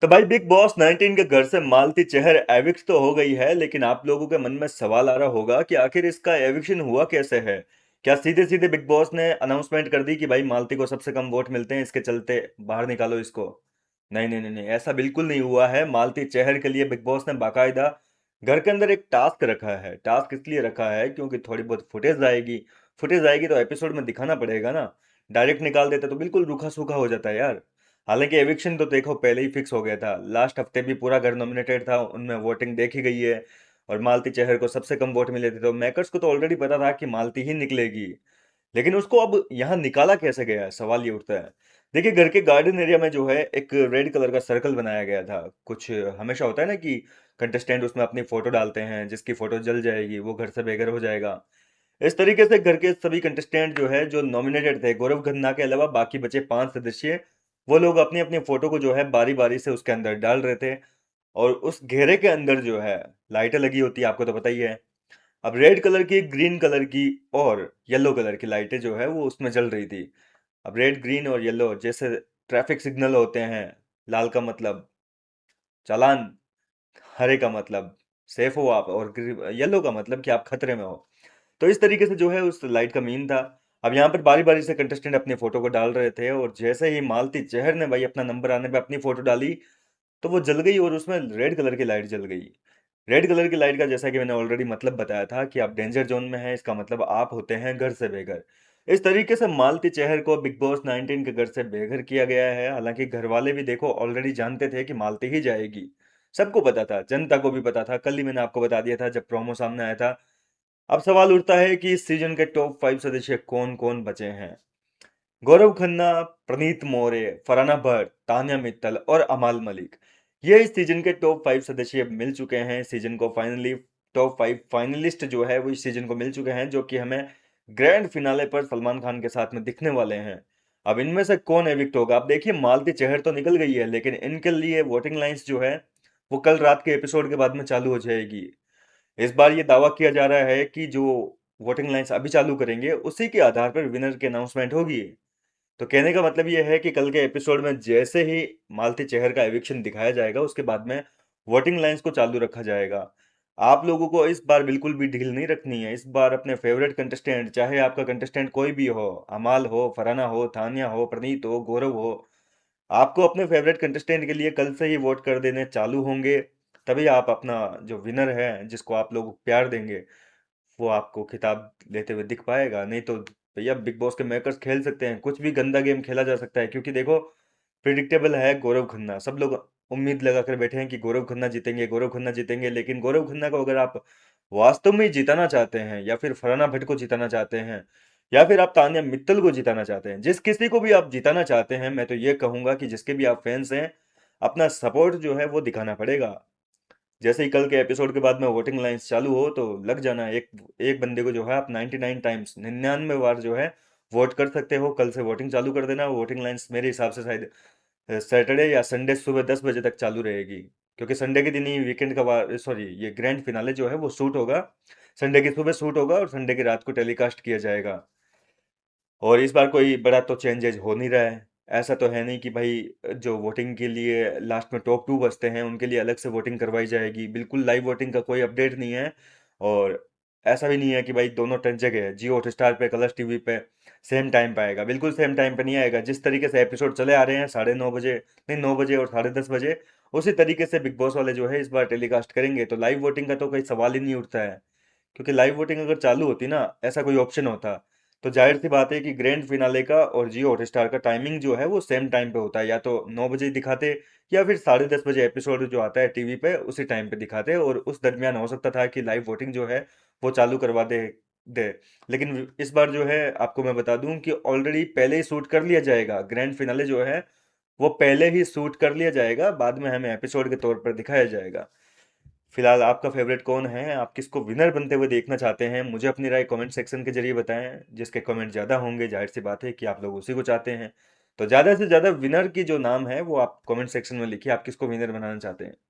तो भाई big boss 19 के घर से मालती चहर एविक्ट तो हो गई है, लेकिन आप लोगों के मन में सवाल आ रहा होगा कि आखिर इसका एविक्शन हुआ कैसे है। क्या सीधे सीधे बिग बॉस ने अनाउंसमेंट कर दी कि भाई मालती को सबसे कम वोट मिलते हैं, इसके चलते बाहर निकालो इसको? नहीं नहीं नहीं नहीं, ऐसा बिल्कुल नहीं हुआ है। मालती चहर के लिए बिग बॉस ने बाकायदा घर के अंदर एक टास्क रखा है। टास्क इसलिए रखा है क्योंकि थोड़ी बहुत फुटेज आएगी तो एपिसोड में दिखाना पड़ेगा ना। डायरेक्ट निकाल देते तो बिल्कुल रूखा सूखा हो जाता है यार। हालांकि एविक्शन तो देखो पहले ही फिक्स हो गया था। लास्ट हफ्ते भी पूरा घर नॉमिनेटेड था, उनमें वोटिंग देखी गई है और मालती चहर को सबसे कम वोट मिले थे, तो मेकर्स को तो ऑलरेडी पता था कि मालती ही निकलेगी। लेकिन उसको अब यहाँ निकाला कैसे गया है, सवाल ये उठता है। देखिए, घर के गार्डन एरिया में जो है एक रेड कलर का सर्कल बनाया गया था। कुछ हमेशा होता है ना कि कंटेस्टेंट उसमें अपनी फोटो डालते हैं, जिसकी फोटो जल जाएगी वो घर से बेघर हो जाएगा। इस तरीके से घर के सभी कंटेस्टेंट जो है जो नॉमिनेटेड थे, गौरव खन्ना के अलावा बाकी बचे 5 सदस्य, वो लोग अपनी अपनी फोटो को जो है बारी बारी से उसके अंदर डाल रहे थे। और उस घेरे के अंदर जो है लाइटें लगी होती है, आपको तो पता ही है। अब रेड कलर की, ग्रीन कलर की और येलो कलर की लाइटें जो है वो उसमें जल रही थी। अब रेड, ग्रीन और येलो जैसे ट्रैफिक सिग्नल होते हैं। लाल का मतलब चालान, हरे का मतलब सेफ हो आप, और येलो का मतलब कि आप खतरे में हो। तो इस तरीके से जो है उस लाइट का मीन था। अब यहाँ पर बारी बारी से कंटेस्टेंट अपनी फोटो को डाल रहे थे, और जैसे ही मालती चहर ने भाई अपना नंबर आने पे अपनी फोटो डाली, तो वो जल गई और उसमें रेड कलर की लाइट जल गई। रेड कलर की लाइट का, जैसा कि मैंने ऑलरेडी मतलब बताया था कि आप डेंजर जोन में हैं, इसका मतलब आप होते हैं घर से बेघर। इस तरीके से मालती चहर को बिग बॉस 19 के घर से बेघर किया गया है। हालांकि घर वाले भी देखो ऑलरेडी जानते थे कि मालती ही जाएगी। सबको पता था, जनता को भी पता था। कल ही मैंने आपको बता दिया था जब प्रोमो सामने आया था। अब सवाल उठता है कि इस सीजन के टॉप 5 सदस्य कौन कौन बचे हैं। गौरव खन्ना, प्रणीत मौर्य, फरहाना भट्ट, तान्या मित्तल और अमाल मलिक, ये इस सीजन के टॉप 5 सदस्य मिल चुके हैं सीजन को फाइनली। टॉप 5 फाइनलिस्ट जो है वो इस सीजन को मिल चुके हैं, जो कि हमें ग्रैंड फिनाले पर सलमान खान के साथ में दिखने वाले हैं। अब इनमें से कौन एविक्ट होगा? अब देखिए, मालती चहर तो निकल गई है, लेकिन इनके लिए वोटिंग लाइंस जो है वो कल रात के एपिसोड के बाद में चालू हो जाएगी। इस बार ये दावा किया जा रहा है कि जो वोटिंग लाइंस अभी चालू करेंगे उसी के आधार पर विनर की अनाउंसमेंट होगी। तो कहने का मतलब ये है कि कल के एपिसोड में जैसे ही मालती चेहर का एविक्शन दिखाया जाएगा, उसके बाद में वोटिंग लाइंस को चालू रखा जाएगा। आप लोगों को इस बार बिल्कुल भी ढील नहीं रखनी है। इस बार अपने फेवरेट कंटेस्टेंट, चाहे आपका कंटेस्टेंट कोई भी हो, अमाल हो, फरहाना हो, तानिया हो, प्रणीत हो, गौरव हो, आपको अपने फेवरेट कंटेस्टेंट के लिए कल से ही वोट कर देने चालू होंगे। तभी आप अपना जो विनर है, जिसको आप लोग प्यार देंगे, वो आपको खिताब लेते हुए दिख पाएगा। नहीं तो भैया, बिग बॉस के मेकर्स खेल सकते हैं, कुछ भी गंदा गेम खेला जा सकता है। क्योंकि देखो, प्रिडिक्टेबल है गौरव खन्ना। सब लोग उम्मीद लगा कर बैठे हैं कि गौरव खन्ना जीतेंगे, गौरव खन्ना जीतेंगे। लेकिन गौरव खन्ना को अगर आप वास्तव में जिताना चाहते हैं, या फिर फरहाना भट्ट को जिताना चाहते हैं, या फिर आप तान्या मित्तल को जिताना चाहते हैं, जिस किसी को भी आप जिताना चाहते हैं, मैं तो ये कहूंगा कि जिसके भी आप फैंस हैं, अपना सपोर्ट जो है वो दिखाना पड़ेगा। जैसे ही कल के एपिसोड के बाद में वोटिंग लाइंस चालू हो, तो लग जाना। एक एक बंदे को जो है आप 99 टाइम्स, 99 बार जो है वोट कर सकते हो। कल से वोटिंग चालू कर देना। वोटिंग लाइंस मेरे हिसाब से शायद सैटरडे या संडे सुबह 10 बजे तक चालू रहेगी। क्योंकि संडे के दिन ही वीकेंड का वार, सॉरी, ये ग्रैंड फिनाले जो है वो शूट होगा। संडे की सुबह शूट होगा और संडे की रात को टेलीकास्ट किया जाएगा। और इस बार कोई बड़ा तो चेंजेज हो नहीं रहा है। ऐसा तो है नहीं कि भाई जो वोटिंग के लिए लास्ट में टॉप 2 बचते हैं उनके लिए अलग से वोटिंग करवाई जाएगी। बिल्कुल लाइव वोटिंग का कोई अपडेट नहीं है। और ऐसा भी नहीं है कि भाई दोनों जगह जियो हॉटस्टार पे, कलर्स टीवी पे सेम टाइम पे आएगा। बिल्कुल सेम टाइम पे नहीं आएगा। जिस तरीके से एपिसोड चले आ रहे हैं 9:30 बजे, नहीं 9 बजे और 10:30 बजे, उसी तरीके से बिग बॉस वाले जो है इस बार टेलीकास्ट करेंगे। तो लाइव वोटिंग का तो कोई सवाल ही नहीं उठता है। क्योंकि लाइव वोटिंग अगर चालू होती ना, ऐसा कोई ऑप्शन होता, तो जाहिर सी बात है कि ग्रैंड फिनाले का और जियो हॉटस्टार का टाइमिंग जो है वो सेम टाइम पे होता है। या तो 9 बजे दिखाते, या फिर 10:30 बजे एपिसोड जो आता है टीवी पे उसी टाइम पे दिखाते, और उस दरमियान हो सकता था कि लाइव वोटिंग जो है वो चालू करवा दे। लेकिन इस बार जो है आपको मैं बता दूं कि ऑलरेडी पहले ही शूट कर लिया जाएगा। ग्रैंड फिनाले जो है वो पहले ही शूट कर लिया जाएगा, बाद में हमें एपिसोड के तौर पर दिखाया जाएगा। फिलहाल आपका फेवरेट कौन है? आप किसको विनर बनते हुए देखना चाहते हैं? मुझे अपनी राय कमेंट सेक्शन के जरिए बताएं। जिसके कमेंट ज़्यादा होंगे, जाहिर सी बात है कि आप लोग उसी को चाहते हैं। तो ज़्यादा से ज़्यादा विनर की जो नाम है वो आप कमेंट सेक्शन में लिखिए, आप किसको विनर बनाना चाहते हैं।